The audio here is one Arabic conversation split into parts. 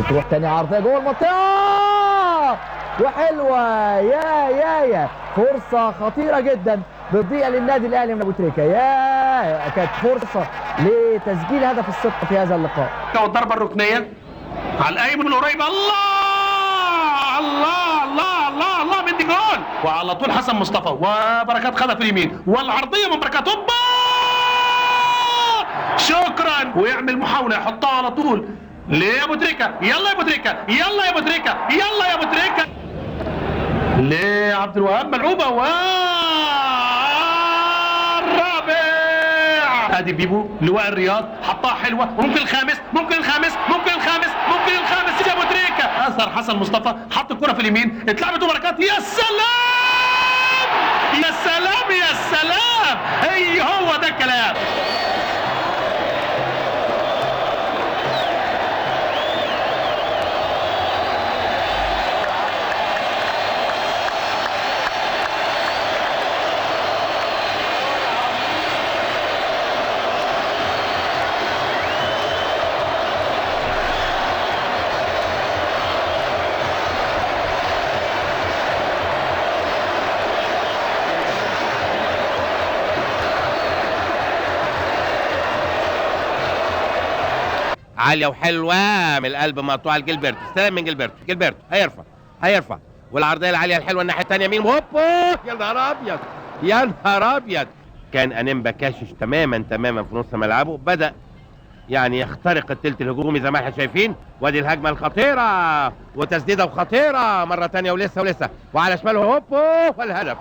وتروح تاني عرضيه جوه المنطقه وحلوه. يا فرصه خطيره جدا بتضيع للنادي الاهلي من ابو تريكه. كانت فرصه لتسجيل هدف الصدق في هذا اللقاء. والضربه الركنيه على القايم من قريب. الله الله الله الله الله من دي جول. وعلى طول حسن مصطفى وبركات خدها في اليمين والعرضيه من بركات. اوبا شكرا. ويعمل محاوله يحطها على طول لابو تريكه. يلا يا ابو تريكه، يلا يا ابو تريكه، يلا يا ابو تريكه لعبد الوهاب. ملعوبه والرابع. ادي بيبو لواء الرياض حطها حلوه. ممكن الخامس، ممكن الخامس، ممكن الخامس، ممكن الخامس. يا ابو تريكه اثر حسن مصطفى حط الكره في اليمين اتلعبت وبركات. يا سلام يا سلام يا سلام. اي هو ده الكلام. عاليه وحلوه من القلب مقطوعه لجilberto. استلم من جilberto هيرفع والعرضيه العاليه الحلوه الناحيه الثانيه مين. هوب يا نهار ابيض يا نهار ابيض. كان انيمبا كاشش تماما في نص ملعبه. بدا يعني يخترق الثلث الهجومي زي ما احنا شايفين. وادي الهجمه الخطيره وتسديده وخطيره مره ثانيه ولسه وعلى شماله هوب والهدف.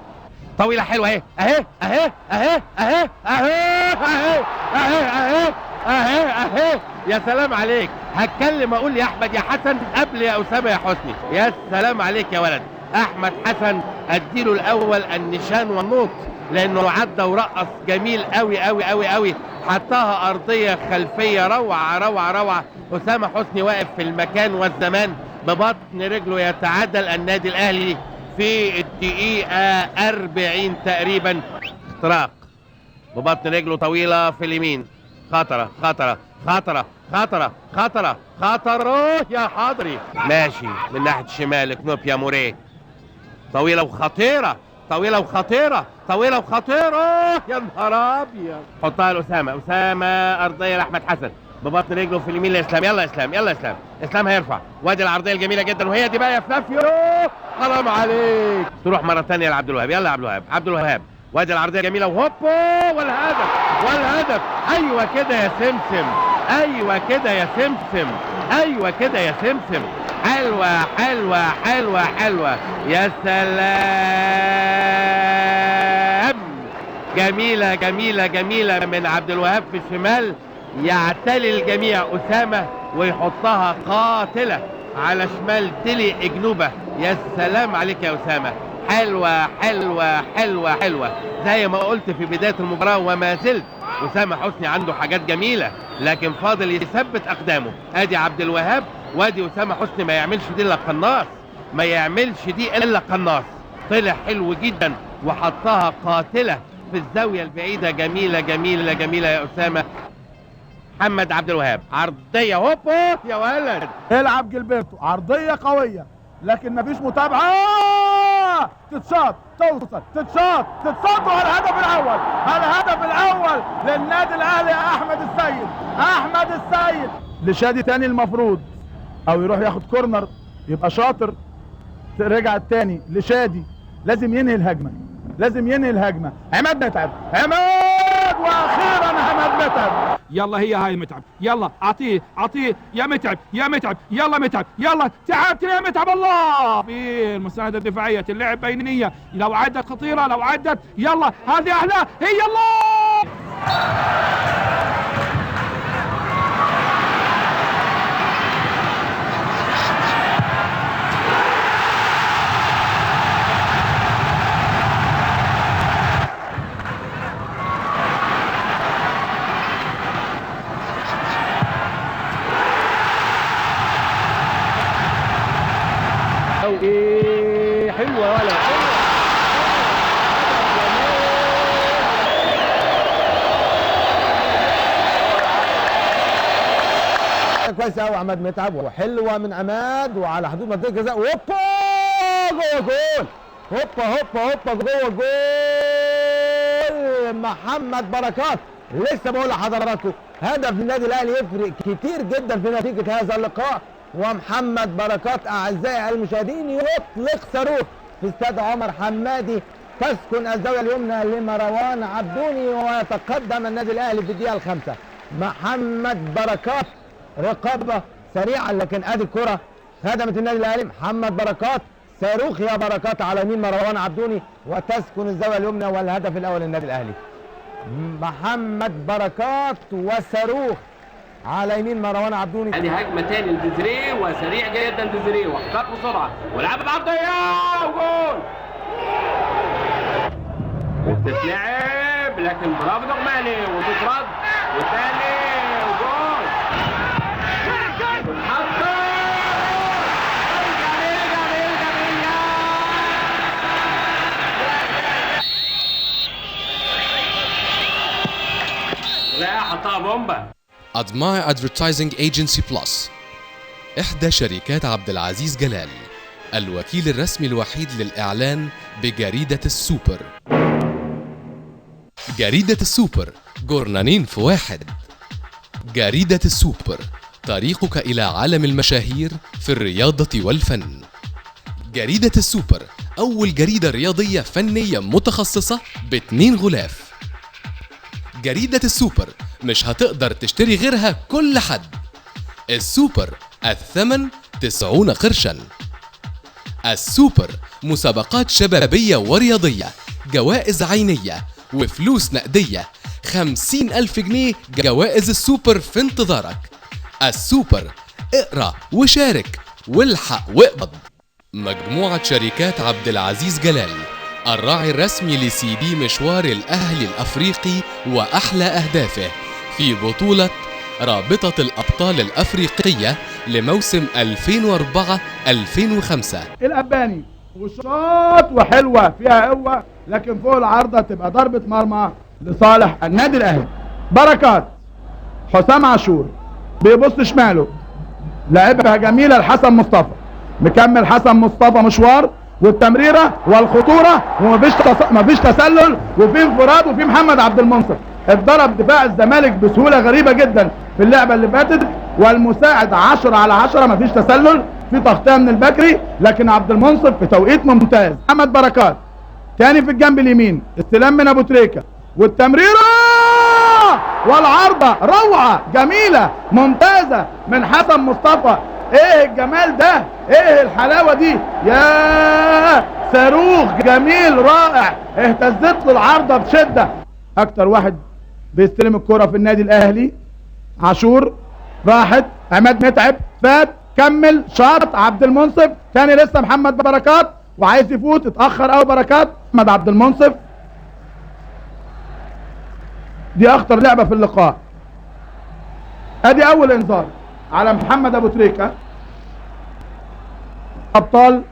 طويله حلوه اهي اهي. يا سلام عليك. هتكلم اقول يا احمد يا حسن قبل يا اسامه يا حسني. يا سلام عليك يا ولد. احمد حسن اديله الاول النشان والنوط لانه عدى ورقص جميل قوي. حطها ارضيه خلفيه روعه. اسامه حسني واقف في المكان والزمان ببطن رجله. يتعادل النادي الاهلي في الدقيقه 40 تقريبا. اختراق ببطن رجله طويله في اليمين. خطره يا حضري. ماشي من ناحيه الشمال كنوبيا موريه. طويله وخطيره يا نهار ابيض. حطها لاسامه. ارضيه لاحمد حسن ببطن رجله في اليمين لاسلام. يلا اسلام هيرفع. وادي العرضيه الجميله جدا وهي دي بقى يا فلافيو. حرام عليك. تروح مره ثانيه لعبد الوهاب. يلا يا عبد الوهاب. وادي العرضيه جميله وهوب والهدف. ايوه كده يا سمسم. حلوه. يا سلام. جميله من عبد الوهاب في الشمال. يعتلي الجميع اسامه ويحطها قاتله على شمال تلي اجنوبه. يا سلام عليك يا اسامه. حلوه زي ما قلت في بدايه المباراه وما زلت. اسامه حسني عنده حاجات جميله لكن فاضل يثبت اقدامه. ادي عبد الوهاب وادي اسامه حسني. ما يعملش دي الا قناص. طلع حلو جدا وحطها قاتله في الزاويه البعيده. جميله يا اسامه. محمد عبد الوهاب عرضيه هوب يا ولد. العب جilberto عرضيه قويه لكن مفيش متابعه. تتشاط توصل تتشاط والهدف الاول للنادي الاهلي. احمد السيد لشادي تاني المفروض او يروح ياخد كورنر يبقى شاطر. رجع التاني لشادي. لازم ينهي الهجمه. عماد متعب واخيرا عماد متعب. يلا هي هاي متعب. يلا اعطيه يا متعب يلا متعب يلا تعبت يا متعب. الله في المساعدة الدفاعية. اللعب بينية لو عدت خطيرة يلا هذه احلى هي. الله حلوه ولا كويس قوي عماد متعب، وحلوه من عماد وعلى حدود منطقه الجزاء، هوبا جوه جول، هوبا هوبا هوبا جوه جول محمد بركات. لسه بقول لحضراتكم هدف النادي الاهلي يفرق كتير جدا في نتيجه هذا اللقاء، ومحمد بركات اعزائي المشاهدين يطلق صاروخ في استاد عمر حمادي، تسكن الزاويه اليمنى لمروان عبدوني ويتقدم النادي الاهلي في الدقيقه الخامسه. محمد بركات رقابه سريعه، لكن ادي الكره هدمت النادي الاهلي. محمد بركات صاروخ يا بركات على يمين مروان عبدوني، وتسكن الزاويه اليمنى والهدف الاول للنادي الاهلي. محمد بركات وصاروخ على يمين مروان عبدوني. ادي هجمه تاني لديزري وسريع جدا ديزري واحقاق بسرعه ولعب بعرضيه وجول. وبتتلعب لكن برافو دغمالي وتترد والتاني وجول. لا حطها بومبا. أدماي Advertising Agency Plus، إحدى شركات عبد العزيز جلال، الوكيل الرسمي الوحيد للإعلان بجريدة السوبر. جريدة السوبر، جورنانين في واحد. جريدة السوبر، طريقك إلى عالم المشاهير في الرياضة والفن. جريدة السوبر، أول جريدة رياضية فنية متخصصة ب2 غلاف. جريدة السوبر، مش هتقدر تشتري غيرها كل حد. السوبر، الثمن 90 قرشا. السوبر، مسابقات شبابية ورياضية، جوائز عينية وفلوس نقدية، 50,000 جنيه جوائز السوبر في انتظارك. السوبر، اقرأ وشارك والحق واقبض. مجموعة شركات عبد العزيز جلال، الراعي الرسمي لسي دي مشوار الأهلي الأفريقي وأحلى أهدافه في بطولة رابطة الأبطال الأفريقية لموسم 2004-2005. الأباني وشاط وحلوة فيها قوة، لكن فوق العارضة تبقى ضربة مرمى لصالح النادي الأهلي. بركات، حسام عاشور بيبص شماله، لعبها جميلة لحسن مصطفى، مكمل حسن مصطفى مشوار والتمريرة والخطورة ومفيش تسلل وفي انفراد وفي محمد عبد المنصف. اتضرب دفاع الزمالك بسهولة غريبة جدا في اللعبة اللي فاتت، والمساعد 10 على 10، مفيش تسلل، في تغطية من البكري، لكن عبد المنصف في توقيت ممتاز. محمد بركات تاني في الجنب اليمين، استلام من ابو تريكة والتمريرة والعارضة، روعة جميلة ممتازة من حسن مصطفى. ايه الجمال ده، ايه الحلاوة دي، يا صاروخ جميل رائع، اهتزت له العارضة بشدة. اكتر واحد بيستلم الكرة في النادي الاهلي عاشور، راحت عماد متعب، فات كمل شاط عبد المنصف، تاني لسه محمد بركات وعايز يفوت، اتأخر قوي بركات. محمد عبد المنصف، دي اخطر لعبة في اللقاء. ادي اول انذار على محمد ابو تريكة. ابطال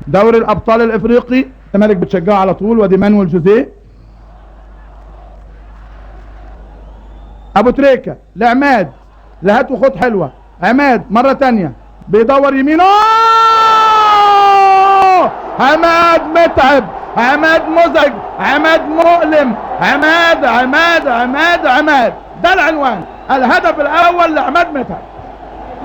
دوري الابطال الافريقي الزمالك بتشجعه على طول، ودي مانويل جوزيه. ابو تريكة لعماد، لهات وخد حلوة، عماد مرة تانية بيدور يمينه، عماد متعب، عماد مزعج، عماد مؤلم، عماد عماد عماد عماد، ده العنوان. الهدف الاول لعماد متعب.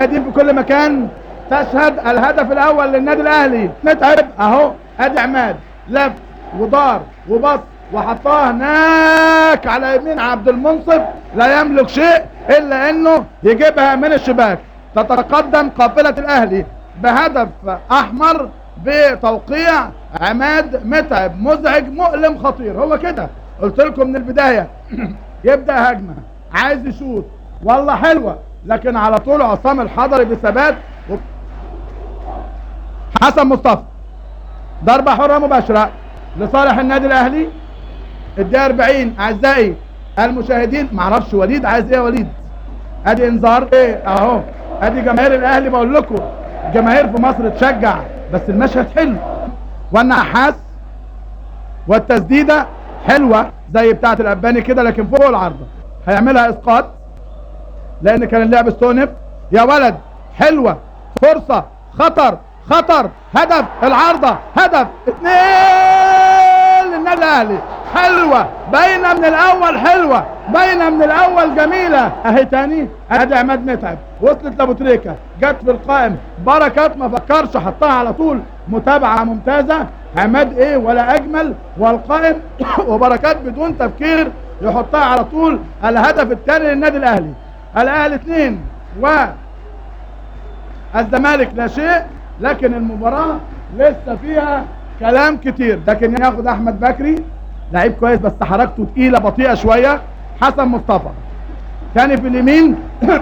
ادي في كل مكان تشهد الهدف الاول للنادي الاهلي. متعب اهو، ادي عماد لف ودار وبص وحطاه هناك على يمين عبد المنصف، لا يملك شيء الا انه يجيبها من الشباك. تتقدم قافلة الاهلي بهدف احمر بتوقيع عماد متعب، مزعج مؤلم خطير. هو كده قلت لكم من البداية يبدأ هجمة، عايز يشوط، والله حلوة، لكن على طول عصام الحضري بثبات. حسن مصطفى ضربة حرة مباشرة لصالح النادي الاهلي. الدقيقة 40 اعزائي المشاهدين. معرفش وليد عايز ايه يا وليد. ادي انذار ايه اهو، ادي جماهير الاهلي. بقول لكم الجماهير في مصر تشجع، بس المشهد حلو والنحاس والتسديدة حلوة زي بتاعة الأباني كده، لكن فوق العارضة هيعملها اسقاط لان كان اللعب استونف. يا ولد حلوة، فرصة، خطر خطر، هدف العارضة، هدف 2 للنادي الاهلي. حلوة باينة من الاول، حلوة باينة من الاول، جميلة اهي تاني. ادي عماد متعب وصلت لابو تريكة، جت في القائم، بركات ما فكرش حطها على طول، متابعة ممتازة. عماد ايه ولا اجمل، والقائم وبركات بدون تفكير يحطها على طول. الهدف الثاني للنادي الاهلي. الاهلي 2 والزمالك لا شيء، لكن المباراة لسه فيها كلام كتير. لكن ياخد احمد بكري، لعيب كويس بس حركته تقيلة بطيئة شوية. حسن مصطفى تاني في اليمين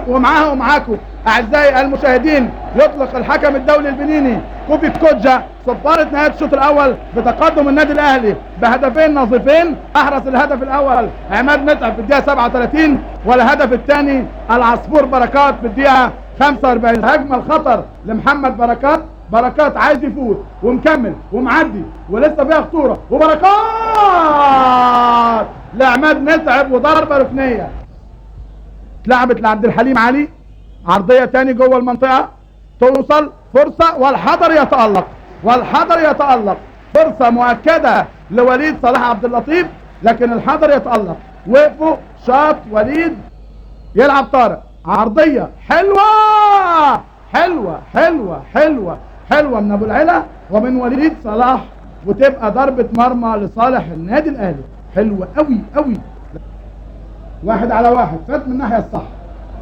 ومعاها ومعاكم اعزائي المشاهدين، يطلق الحكم الدولي البنيني كوبي كوجا صفارة نهاية الشوط الاول بتقدم النادي الاهلي بهدفين نظيفين. احرز الهدف الاول عماد متعب في الدقيقة 37، والهدف الثاني العصفور بركات في الدقيقة 45. هجمة الخطر لمحمد بركات، بركات عايز يفوت ومكمل ومعدي ولسه فيها خطورة، وبركات لعماد متعب وضربة ركنية. اتلعبت لعبد الحليم علي، عرضية تاني جوه المنطقة، توصل فرصة والحضر يتألق، والحضر يتألق. فرصة مؤكدة لوليد صلاح عبد اللطيف، لكن الحضر يتألق. وقفوا، شاط وليد، يلعب طارق، عرضية حلوة حلوة حلوة حلوة حلوة من ابو العلا ومن وليد صلاح، وتبقى ضربة مرمى لصالح النادي الاهلي. حلوة قوي قوي. 1 على 1، فات من الناحية الصح،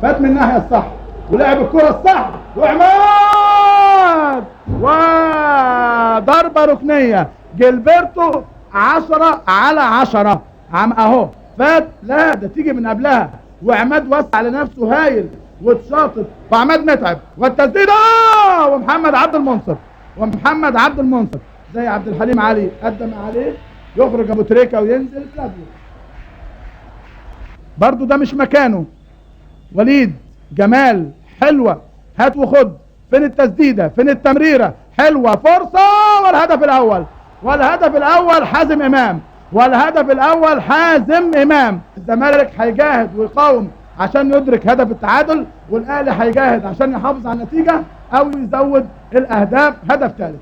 فات من الناحية الصح ولعب الكرة الصح، وعماد وضربة ركنية. جilberto 10 على 10 اهو فات. لا ده تيجي من قبلها، وعماد وسع لنفسه هايل واتشاطت، وعماد متعب والتسديدة، ومحمد عبد المنصف، ومحمد عبد المنصف زي عبد الحليم علي قدم عليه، يخرج ابو تريكة وينزل فلافيو. برضو ده مش مكانه. وليد جمال حلوة، هات وخد، فين التسديدة، فين التمريرة، حلوة، فرصة، والهدف الاول، والهدف الاول حازم امام، والهدف الاول حازم امام. الزمالك هيجاهد ويقاوم عشان يدرك هدف التعادل، والاهلي هيجاهد عشان يحافظ على النتيجة او يزود الاهداف. هدف ثالث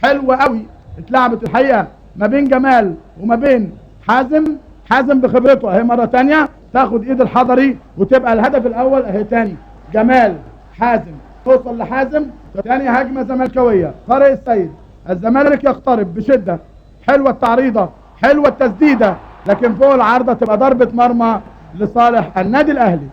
حلوة قوي اتلعبت الحقيقة ما بين جمال وما بين حازم. حازم بخبرته اهي مرة تانية تاخد ايد الحضري وتبقى الهدف الاول اهي تاني. جمال حازم توصل لحازم، تاني هجمة زملكاوية. طارق السيد، الزمالك يقترب بشدة، حلوة التعريضة، حلوة التسديدة، لكن فوق العارضة تبقى ضربة مرمى لصالح النادي الاهلي.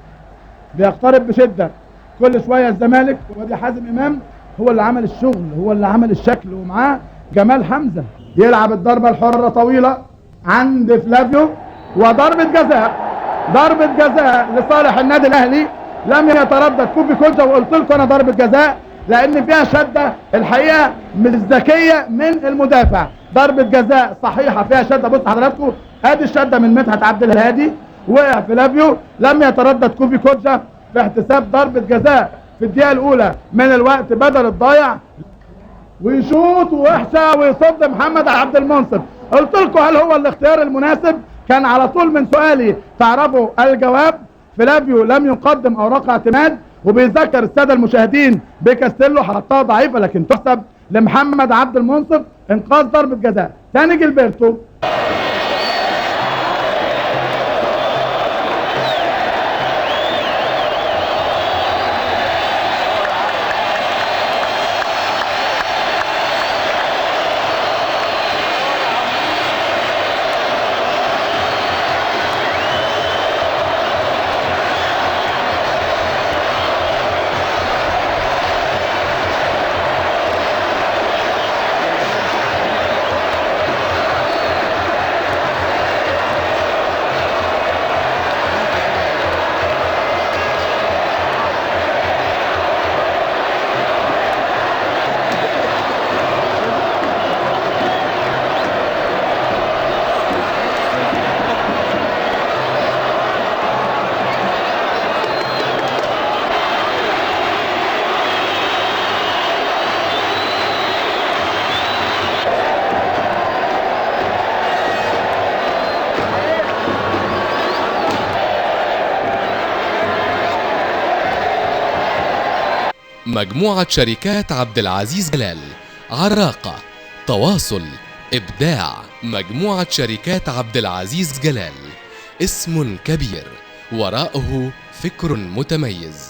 بيقترب بشدة كل شوية الزمالك، ودي حازم امام هو اللي عمل الشغل، هو اللي عمل الشكل، ومعاه جمال حمزة. يلعب الضربة الحرة طويلة عند فلافيو، وضربة جزاء، ضربة جزاء لصالح النادي الاهلي. لم يتردد كوبي كوجا، وقلت لكم انا ضربة جزاء لان فيها شدة الحقيقة مش ذكية من المدافع. ضربة جزاء صحيحة فيها شدة. بص حضراتكم ادي الشدة من مدحت عبد الهادي، وقع فلافيو. لم يتردد كوبي كوجا في احتساب ضربة جزاء في الدقيقة الاولى من الوقت بدل الضايع، ويشوط وحشة ويصد محمد عبد المنصف. قلت لكم هل هو الاختيار المناسب؟ كان على طول من سؤالي تعرفوا الجواب. فلافيو لم يقدم اوراق اعتماد، وبيذكر الساده المشاهدين بكاستيلو حطها ضعيفه لكن تحسب لمحمد عبد المنصف انقاذ ضربه جزاء. ثاني جilberto، مجموعة شركات عبد العزيز جلال. عراقة، تواصل، إبداع. مجموعة شركات عبد العزيز جلال، اسم كبير وراءه فكر متميز.